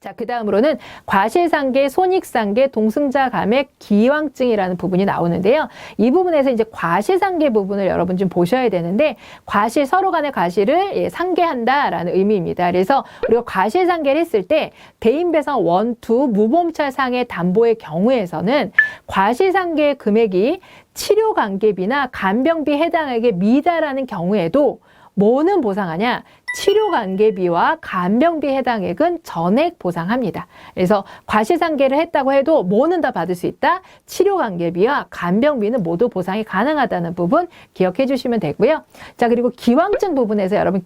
자, 그 다음으로는 과실상계, 손익상계, 동승자감액, 기왕증이라는 부분이 나오는데요. 이 부분에서 이제 과실상계 부분을 여러분 좀 보셔야 되는데, 과실, 서로 간의 과실을 상계한다라는 의미입니다. 그래서 우리가 과실상계를 했을 때 대인배상 1, 2, 무보험찰상의 담보의 경우에서는 과실상계 금액이 치료관계비나 간병비 해당액에 미달하는 경우에도 뭐는 보상하냐? 치료관계비와 간병비 해당액은 전액 보상합니다. 그래서 과실상계를 했다고 해도 뭐는 다 받을 수 있다? 치료관계비와 간병비는 모두 보상이 가능하다는 부분 기억해 주시면 되고요. 자, 그리고 기왕증 부분에서 여러분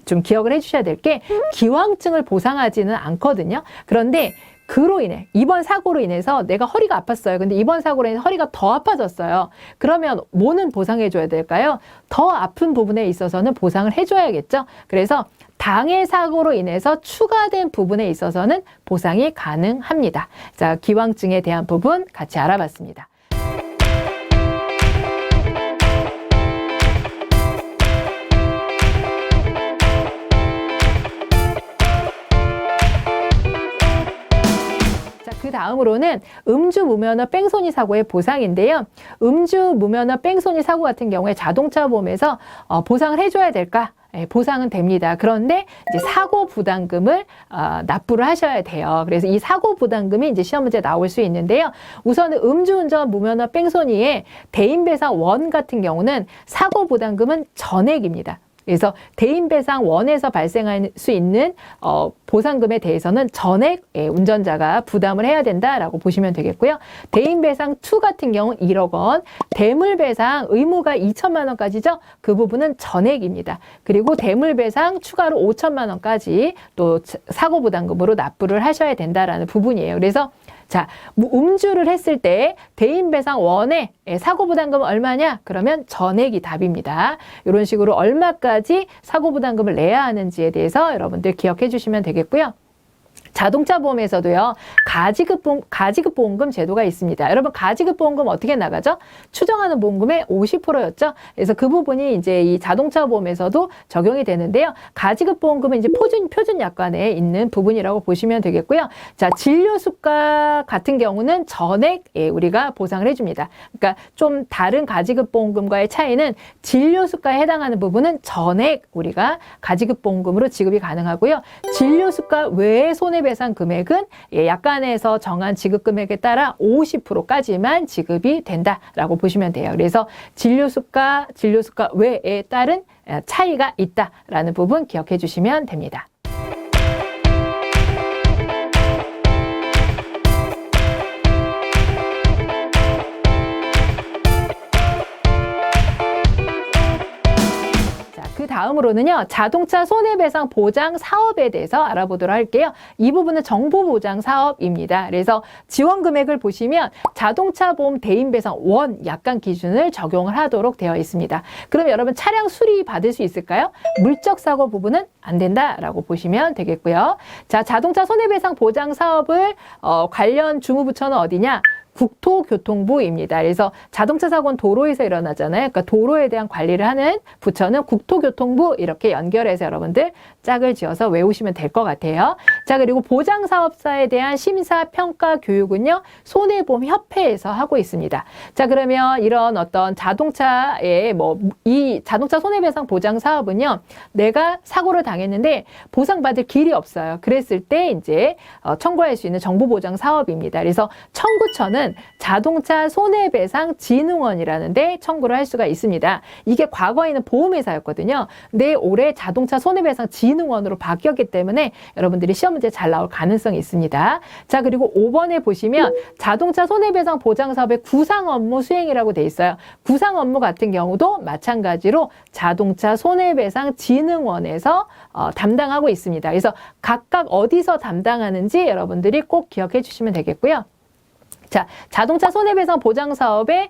좀 기억을 해 주셔야 될 게, 기왕증을 보상하지는 않거든요. 그런데 그로 인해, 이번 사고로 인해서 내가 허리가 아팠어요. 근데 이번 사고로 인해서 허리가 더 아파졌어요. 그러면 뭐는 보상해 줘야 될까요? 더 아픈 부분에 있어서는 보상을 해줘야겠죠. 그래서 당해 사고로 인해서 추가된 부분에 있어서는 보상이 가능합니다. 자, 기왕증에 대한 부분 같이 알아봤습니다. 그 다음으로는 음주 무면허 뺑소니 사고의 보상인데요. 음주 무면허 뺑소니 사고 같은 경우에 자동차 보험에서 보상을 해줘야 될까? 보상은 됩니다. 그런데 이제 사고 부담금을 납부를 하셔야 돼요. 그래서 이 사고 부담금이 이제 시험 문제 나올 수 있는데요. 우선은 음주운전 무면허 뺑소니의 대인배상 1 같은 경우는 사고 부담금은 전액입니다. 그래서 대인배상 1에서 발생할 수 있는 보상금에 대해서는 전액 운전자가 부담을 해야 된다라고 보시면 되겠고요. 대인배상 2 같은 경우는 1억 원, 대물배상 의무가 2천만 원까지죠. 그 부분은 전액입니다. 그리고 대물배상 추가로 5천만 원까지 또 사고부담금으로 납부를 하셔야 된다라는 부분이에요. 그래서 자, 음주를 했을 때 대인배상 1에 사고부담금은 얼마냐? 그러면 전액이 답입니다. 이런 식으로 얼마까지 사고부담금을 내야 하는지에 대해서 여러분들 기억해 주시면 되겠고요. 자동차 보험에서도요, 가지급 보험금 제도가 있습니다. 여러분, 가지급 보험금 어떻게 나가죠? 추정하는 보험금의 50%였죠. 그래서 그 부분이 이제 이 자동차 보험에서도 적용이 되는데요. 가지급 보험금은 이제 표준 약관에 있는 부분이라고 보시면 되겠고요. 자, 진료수가 같은 경우는 전액 우리가 보상을 해줍니다. 그러니까 좀 다른 가지급 보험금과의 차이는 진료수가에 해당하는 부분은 전액 우리가 가지급 보험금으로 지급이 가능하고요. 진료수가 외의 손해배상 금액은 약관에서 정한 지급 금액에 따라 50%까지만 지급이 된다라고 보시면 돼요. 그래서 진료수가 외에 따른 차이가 있다라는 부분 기억해 주시면 됩니다. 그 다음으로는요, 자동차 손해배상 보장 사업에 대해서 알아보도록 할게요. 이 부분은 정보보장 사업입니다. 그래서 지원 금액을 보시면 자동차 보험 대인배상 1 약관 기준을 적용을 하도록 되어 있습니다. 그럼 여러분 차량 수리 받을 수 있을까요? 물적 사고 부분은 안 된다라고 보시면 되겠고요. 자, 자동차 손해배상 보장 사업을 관련 주무부처는 어디냐? 국토교통부입니다. 그래서 자동차 사고는 도로에서 일어나잖아요. 그러니까 도로에 대한 관리를 하는 부처는 국토교통부 이렇게 연결해서 여러분들 짝을 지어서 외우시면 될 것 같아요. 자, 그리고 보장사업사에 대한 심사, 평가, 교육은요, 손해보험협회에서 하고 있습니다. 자, 그러면 이런 어떤 자동차의 이 자동차 손해배상 보장 사업은요, 내가 사고를 당했는데 보상받을 길이 없어요. 그랬을 때 이제 청구할 수 있는 정보보장 사업입니다. 그래서 청구처는 자동차 손해배상 진흥원이라는 데 청구를 할 수가 있습니다. 이게 과거에는 보험회사였거든요. 근데 올해 자동차 손해배상진흥원으로 바뀌었기 때문에 여러분들이 시험 문제 잘 나올 가능성이 있습니다. 자, 그리고 5번에 보시면 자동차 손해배상 보장사업의 구상 업무 수행이라고 돼 있어요. 구상 업무 같은 경우도 마찬가지로 자동차 손해배상진흥원에서 담당하고 있습니다. 그래서 각각 어디서 담당하는지 여러분들이 꼭 기억해 주시면 되겠고요. 자, 자동차 손해배상 보장 사업의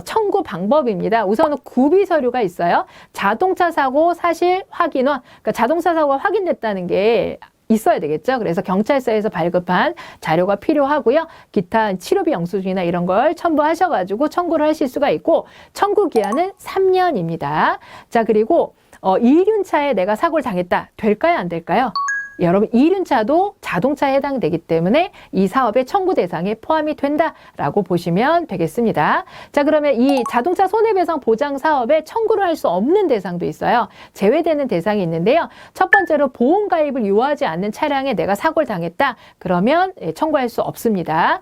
청구 방법입니다. 우선은 구비 서류가 있어요. 자동차 사고 사실 확인원, 그러니까 자동차 사고가 확인됐다는 게 있어야 되겠죠. 그래서 경찰서에서 발급한 자료가 필요하고요. 기타 치료비 영수증이나 이런 걸 첨부하셔가지고 청구를 하실 수가 있고, 청구 기한은 3년입니다. 자, 그리고 이륜차에 내가 사고를 당했다. 될까요? 안 될까요? 여러분, 이륜차도 자동차에 해당되기 때문에 이 사업의 청구 대상에 포함이 된다라고 보시면 되겠습니다. 자, 그러면 이 자동차 손해배상 보장 사업에 청구를 할 수 없는 대상도 있어요. 제외되는 대상이 있는데요. 첫 번째로 보험 가입을 요하지 않는 차량에 내가 사고를 당했다. 그러면 청구할 수 없습니다.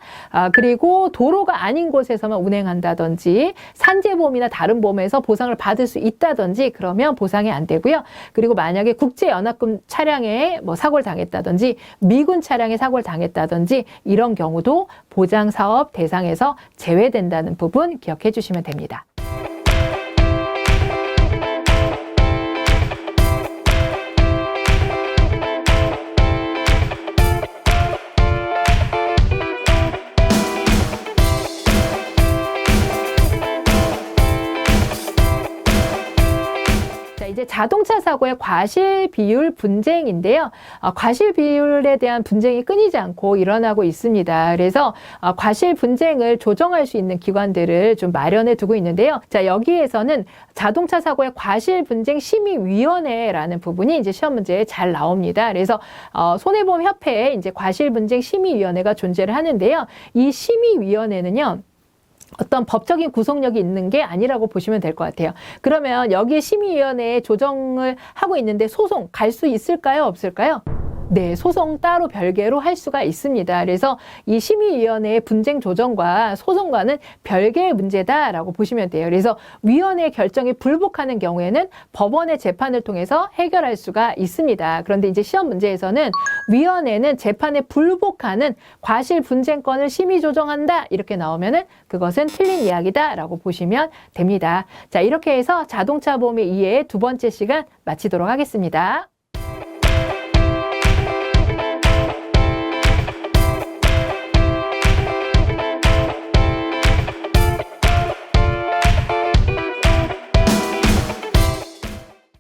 그리고 도로가 아닌 곳에서만 운행한다든지 산재보험이나 다른 보험에서 보상을 받을 수 있다든지 그러면 보상이 안 되고요. 그리고 만약에 국제연합금 차량에 사고를 당했다든지 미군 차량에 사고를 당했다든지 이런 경우도 보장사업 대상에서 제외된다는 부분 기억해 주시면 됩니다. 이제 자동차 사고의 과실 비율 분쟁인데요. 과실 비율에 대한 분쟁이 끊이지 않고 일어나고 있습니다. 그래서 과실 분쟁을 조정할 수 있는 기관들을 좀 마련해 두고 있는데요. 자, 여기에서는 자동차 사고의 과실 분쟁 심의위원회라는 부분이 이제 시험 문제에 잘 나옵니다. 그래서 손해보험협회에 이제 과실 분쟁 심의위원회가 존재를 하는데요. 이 심의위원회는요. 어떤 법적인 구속력이 있는 게 아니라고 보시면 될 것 같아요. 그러면 여기 심의위원회에 조정을 하고 있는데 소송 갈 수 있을까요? 없을까요? 네, 소송 따로 별개로 할 수가 있습니다. 그래서 이 심의위원회의 분쟁 조정과 소송과는 별개의 문제다라고 보시면 돼요. 그래서 위원회 결정에 불복하는 경우에는 법원의 재판을 통해서 해결할 수가 있습니다. 그런데 이제 시험 문제에서는 위원회는 재판에 불복하는 과실 분쟁권을 심의 조정한다 이렇게 나오면은 그것은 틀린 이야기다라고 보시면 됩니다. 자, 이렇게 해서 자동차 보험의 이해 두 번째 시간 마치도록 하겠습니다.